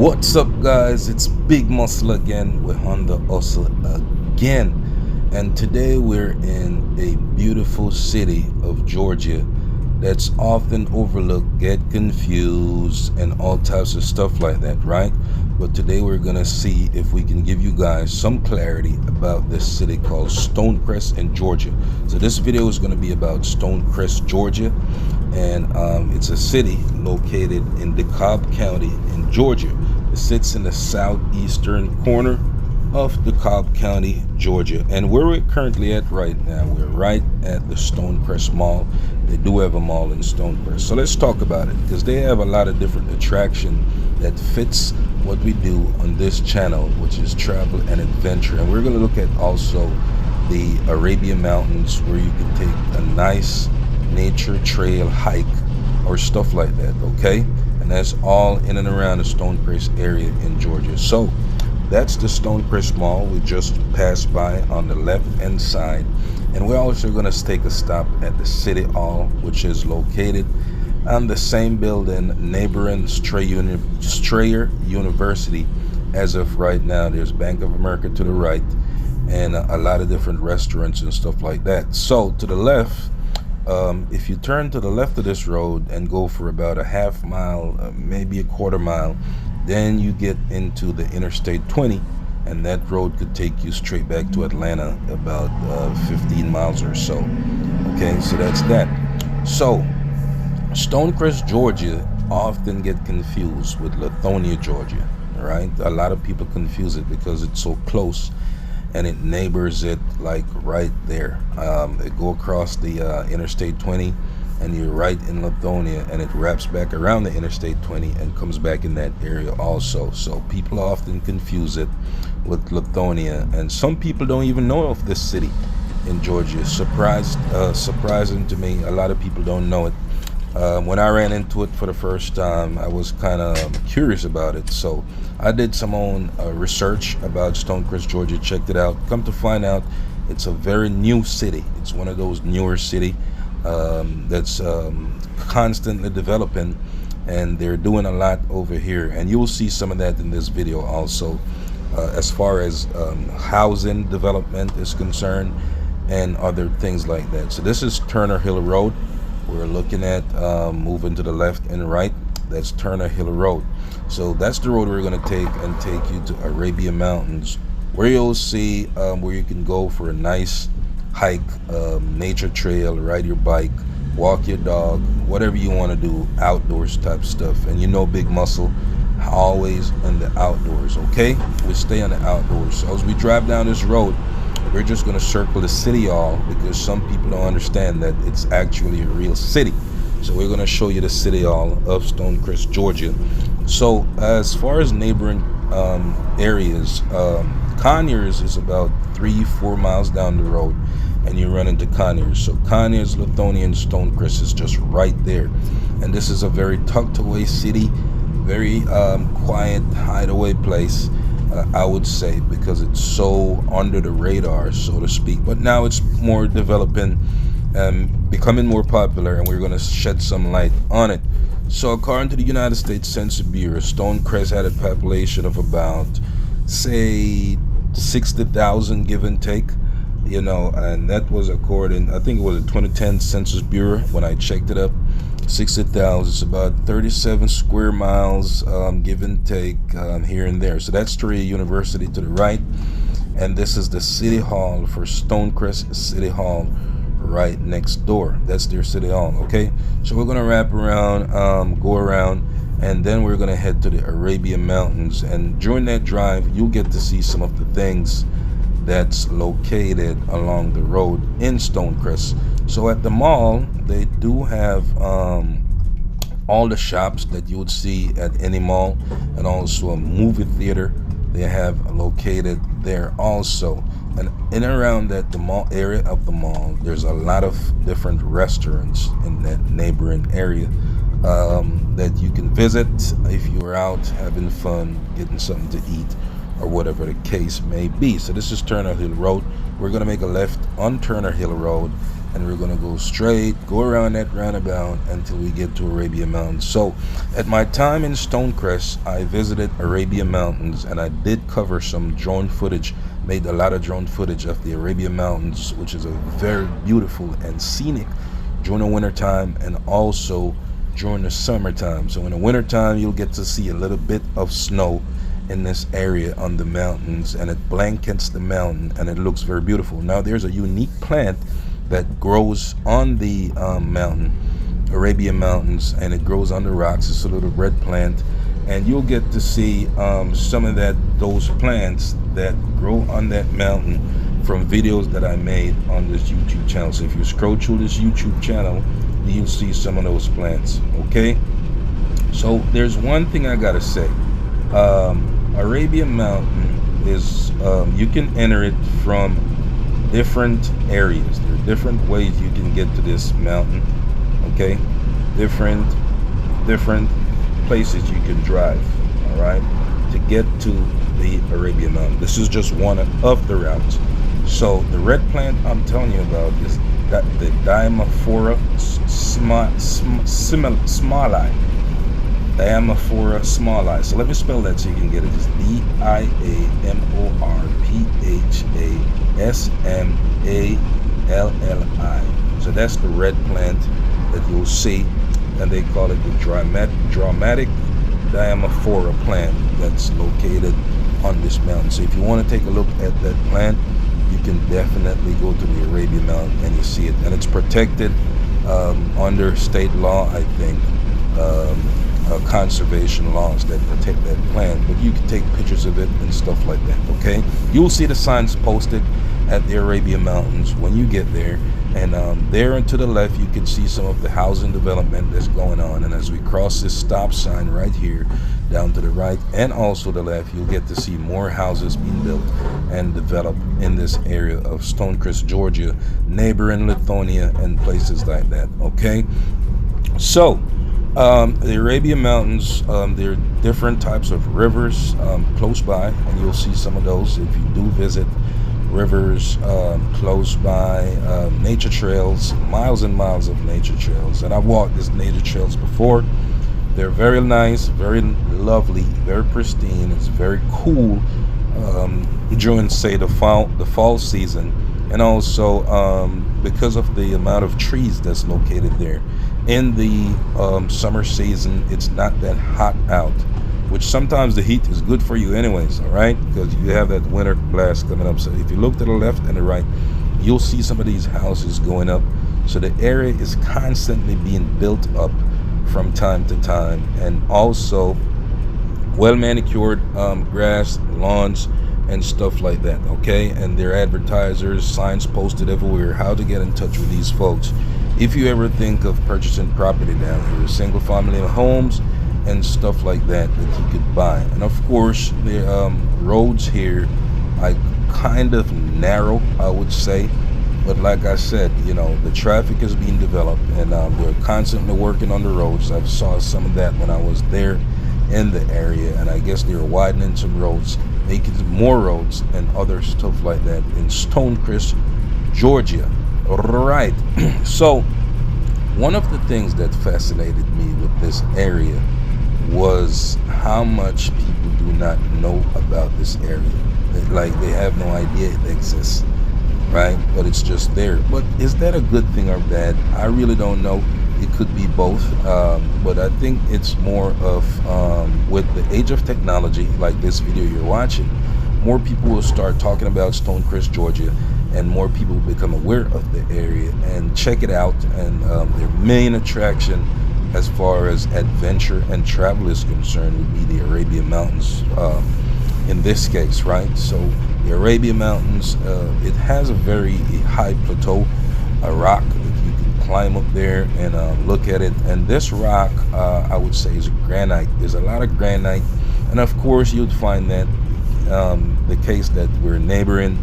What's up, guys? It's Big Muscle again. We're on the hustle again, and today we're in a beautiful city of Georgia that's often overlooked, get confused, and all types of stuff like that, right? But today we're gonna see if we can give you guys some clarity about this city called Stonecrest in Georgia. So this video is gonna be about Stonecrest, Georgia, and it's a city located in DeKalb County in Georgia. It sits in the southeastern corner of DeKalb County, Georgia. And where we're currently at right now, we're right at the Stonecrest Mall. They do have a mall in Stonecrest. So let's talk about it, because they have a lot of different attraction that fits what we do on this channel, which is travel and adventure. And we're going to look at also the Arabia Mountains, where you can take a nice nature trail hike or stuff like that, okay? And that's all in and around the Stonecrest area in Georgia. So that's the Stonecrest Mall. We just passed by on the left hand side, and we're also going to take a stop at the City Hall, which is located on the same building neighboring Strayer University. As of right now, there's Bank of America to the right and a lot of different restaurants and stuff like that. So to the left, if you turn to the left of this road and go for about a half mile, maybe a quarter mile, then you get into the Interstate 20, and that road could take you straight back to Atlanta, about 15 miles or so. Okay, so that's that. So Stonecrest, Georgia often get confused with Lithonia, Georgia, right? A lot of people confuse it because it's so close and it neighbors it like right there. They go across the Interstate 20 and you're right in Lithonia, and it wraps back around the Interstate 20 and comes back in that area also. So people often confuse it with Lithonia, and some people don't even know of this city in Georgia. Surprising to me, a lot of people don't know it. When I ran into it for the first time, I was kind of curious about it, so I did some own research about Stonecrest, Georgia, checked it out. Come to find out, it's a very new city. It's one of those newer city that's constantly developing, and they're doing a lot over here, and you will see some of that in this video also, as far as housing development is concerned and other things like that. So this is Turner Hill Road. We're looking at moving to the left and right. That's Turner Hill Road. So that's the road we're going to take you to Arabia Mountains, where you'll see where you can go for a nice hike, nature trail, ride your bike, walk your dog, whatever you want to do, outdoors type stuff. And you know Big Muscle, always in the outdoors, okay? We stay on the outdoors. So as we drive down this road, we're just going to circle the City Hall, because some people don't understand that it's actually a real city. So we're going to show you the City Hall of Stonecrest, Georgia. So as far as neighboring areas, Conyers is about 3-4 miles down the road, and you run into Conyers. So Conyers, Lithonia, and Stonecrest is just right there. And this is a very tucked away city, very quiet hideaway place, I would say, because it's so under the radar, so to speak. But now it's more developing and becoming more popular, and we're going to shed some light on it. So according to the United States Census Bureau, Stonecrest had a population of about, say, 60,000, give and take, you know, and that was according, I think it was a 2010 Census Bureau when I checked it up. 60,000, it's about 37 square miles, give and take, here and there. So that's Strayer University to the right, and this is the City Hall for Stonecrest City Hall, right next door. That's their City Hall, okay? So we're gonna wrap around, go around, and then we're gonna head to the Arabia Mountains. And during that drive, you'll get to see some of the things that's located along the road in Stonecrest. So at the mall, they do have all the shops that you would see at any mall, and also a movie theater they have located there also. And in and around that, the mall area of the mall, there's a lot of different restaurants in that neighboring area that you can visit if you're out having fun, getting something to eat, or whatever the case may be. So this is Turner Hill Road. We're going to make a left on Turner Hill Road, and we're gonna go straight, go around that roundabout until we get to Arabia Mountains. So at my time in Stonecrest, I visited Arabia Mountains, and I did cover some drone footage, made a lot of drone footage of the Arabia Mountains, which is a very beautiful and scenic during the winter time and also during the summertime. So in the wintertime, you'll get to see a little bit of snow in this area on the mountains, and it blankets the mountain, and it looks very beautiful. Now there's a unique plant that grows on the mountain, Arabia Mountains, and it grows on the rocks. It's a little red plant, and you'll get to see some of those plants that grow on that mountain from videos that I made on this YouTube channel. So if you scroll through this YouTube channel, you'll see some of those plants. Okay, so there's one thing I gotta say. Arabia Mountain is you can enter it from different areas. There are different ways you can get to this mountain. Okay, different places you can drive, all right, to get to the Arabia Mountain. This is just one of the routes. So the red plant I'm telling you about is the Diamaphora smallei. Diamaphora smallei. So let me spell that so you can get it. It's Diamorphasmallei. So that's the red plant that you'll see, and they call it the Dramatic Diamaphora plant that's located on this mountain. So if you want to take a look at that plant, you can definitely go to the Arabia Mountain and you see it, and it's protected under state law, I think. Conservation laws that protect that plant, but you can take pictures of it and stuff like that. Okay, you'll see the signs posted at the Arabia Mountains when you get there, and there and to the left you can see some of the housing development that's going on. And as we cross this stop sign right here, down to the right and also the left, you'll get to see more houses being built and developed in this area of Stonecrest, Georgia, neighboring Lithonia and places like that. Okay, so the Arabia Mountains, there are different types of rivers close by, and you'll see some of those if you do visit rivers close by, nature trails, miles and miles of nature trails. And I've walked these nature trails before. They're very nice, very lovely, very pristine. It's very cool during, say, the fall season, and also because of the amount of trees that's located there. In the summer season, it's not that hot out, which sometimes the heat is good for you anyways, all right, because you have that winter blast coming up. So if you look to the left and the right, you'll see some of these houses going up. So the area is constantly being built up from time to time, and also well manicured grass, lawns, and stuff like that. Okay, and their advertisers, signs posted everywhere, how to get in touch with these folks if you ever think of purchasing property down here, single family homes and stuff like that you could buy. And of course the roads here are kind of narrow, I would say, but like I said, you know, the traffic is being developed, and they're constantly working on the roads. I saw some of that when I was there in the area, and I guess they're widening some roads, making more roads and other stuff like that in Stonecrest, Georgia. Right. So one of the things that fascinated me with this area was how much people do not know about this area. Like, they have no idea it exists, right? But it's just there. But is that a good thing or bad? I really don't know. It could be both, but I think it's more of with the age of technology, like this video you're watching, more people will start talking about Stonecrest, Georgia, and more people will become aware of the area and check it out. And their main attraction as far as adventure and travel is concerned would be the Arabia Mountains in this case, right? So the Arabia Mountains, it has a very high plateau, a rock that you can climb up there and look at it. And this rock, I would say, is granite. There's a lot of granite, and of course you'd find that the case that we're neighboring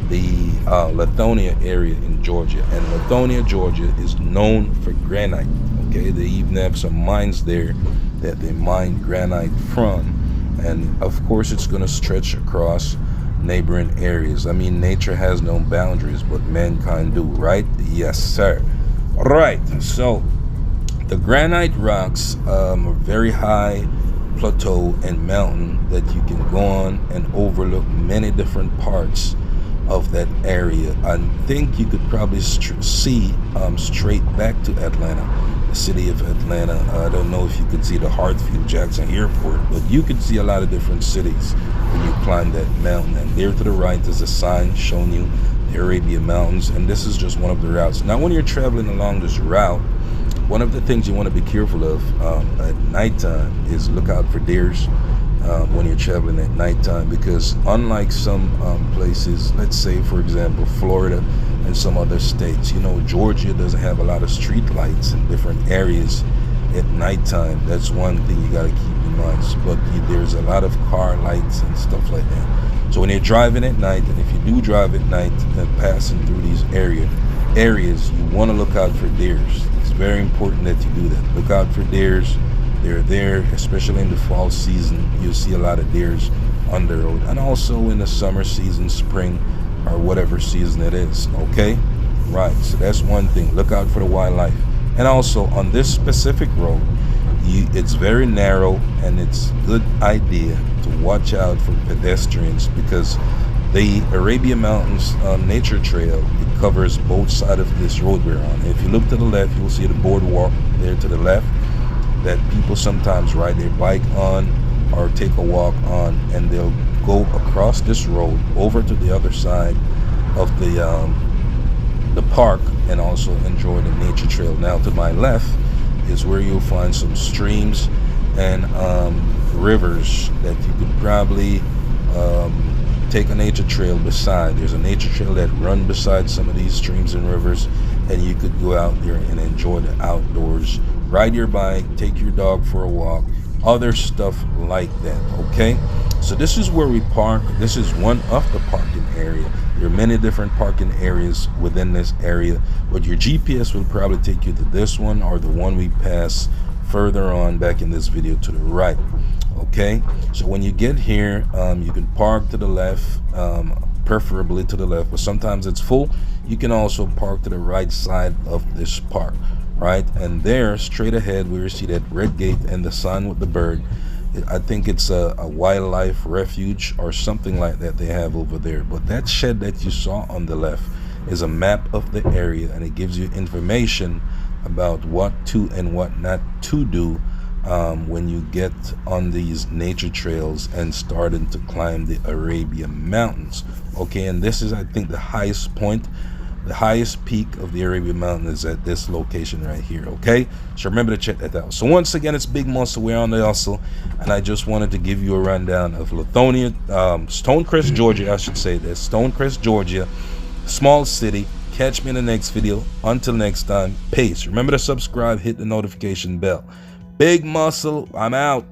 the Lithonia area in Georgia, and Lithonia, Georgia is known for granite. Okay, they even have some mines there that they mine granite from, and of course it's going to stretch across neighboring areas. I mean, nature has no boundaries, but mankind do, right? Yes, sir. All right, so the granite rocks are very high plateau and mountain that you can go on and overlook many different parts of that area. I think you could probably see straight back to Atlanta, the city of Atlanta. I don't know if you could see the Hartsfield Jackson Airport, but you could see a lot of different cities when you climb that mountain. And there to the right is a sign showing you the Arabia Mountains, and this is just one of the routes. Now, when you're traveling along this route, one of the things you want to be careful of at nighttime is look out for deers when you're traveling at nighttime, because unlike some places, let's say for example Florida and some other states, you know, Georgia doesn't have a lot of street lights in different areas at nighttime. That's one thing you got to keep in mind. But there's a lot of car lights and stuff like that. So when you're driving at night, and if you do drive at night and passing through these areas, you want to look out for deers. It's very important that you do that. Look out for deers. They're there, especially in the fall season. You'll see a lot of deers on the road, and also in the summer season, spring, or whatever season it is. Okay, right. So that's one thing. Look out for the wildlife. And also on this specific road, it's very narrow, and it's a good idea to watch out for pedestrians, because the Arabia Mountains nature trail, it covers both sides of this road we're on. If you look to the left, you'll see the boardwalk there to the left that people sometimes ride their bike on or take a walk on, and they'll go across this road over to the other side of the park and also enjoy the nature trail. Now to my left is where you'll find some streams and rivers that you could probably take a nature trail beside. There's a nature trail that run beside some of these streams and rivers, and you could go out there and enjoy the outdoors, ride your bike, take your dog for a walk, other stuff like that. Okay, so this is where we park. This is one of the parking area. There are many different parking areas within this area, but your GPS will probably take you to this one or the one we pass further on back in this video to the right. Okay, so when you get here, you can park to the left, preferably to the left, but sometimes it's full. You can also park to the right side of this park, right? And there, straight ahead, we see that red gate and the sign with the bird. I think it's a wildlife refuge or something like that they have over there. But that shed that you saw on the left is a map of the area, and it gives you information about what to and what not to do when you get on these nature trails and starting to climb the Arabia Mountains. Okay, and this is, I think, the highest point, the highest peak of the Arabia Mountain is at this location right here. Okay, so remember to check that out. So once again, it's Big Muscle. We're on the hustle, and I just wanted to give you a rundown of Lithonia, Stonecrest, Georgia, I should say that. Stonecrest, Georgia, small city. Catch me in the next video. Until next time, peace. Remember to subscribe, hit the notification bell. Big Muscle, I'm out.